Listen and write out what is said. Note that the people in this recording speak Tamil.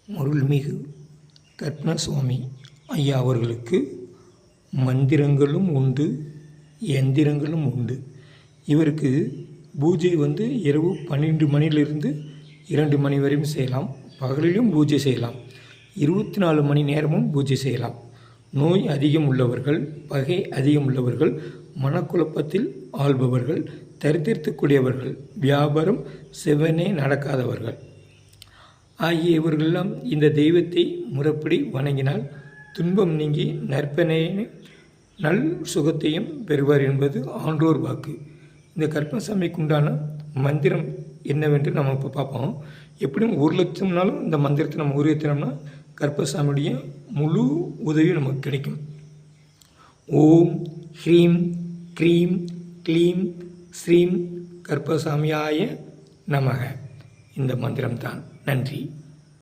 அருள்மிகு கருப்பணசுவாமி ஐயா அவர்களுக்கு மந்திரங்களும் உண்டு, எந்திரங்களும் உண்டு. இவருக்கு பூஜை இரவு 12 மணிலிருந்து 2 மணி வரையும் செய்யலாம். பகலிலும் பூஜை செய்யலாம். 24 மணி நேரமும் பூஜை செய்யலாம். நோய் அதிகம் உள்ளவர்கள், பகை அதிகம் உள்ளவர்கள், மனக்குழப்பத்தில் ஆள்பவர்கள், தரித்திரத்துக்கூடியவர்கள், வியாபாரம் செவ்வனே நடக்காதவர்கள் ஆகிய இவர்களெல்லாம் இந்த தெய்வத்தை முறைப்படி வணங்கினால் துன்பம் நீங்கி நற்பனையை நல் சுகத்தையும் பெறுவார் என்பது ஆன்றோர் வாக்கு. இந்த கருப்பணசாமிக்கு உண்டான மந்திரம் என்னவென்று நம்ம இப்போ பார்ப்போம். எப்படியும் 1 லட்சம்னாலும் இந்த மந்திரத்தை நம்ம உருவாக்கினோம்னா கருப்பணசாமியுடைய முழு உதவி நமக்கு கிடைக்கும். ஓம் ஹ்ரீம் க்ரீம் க்ளீம் ஸ்ரீம் கருப்பணசாமியாய நமக. இந்த மந்திரம்தான். நன்றி.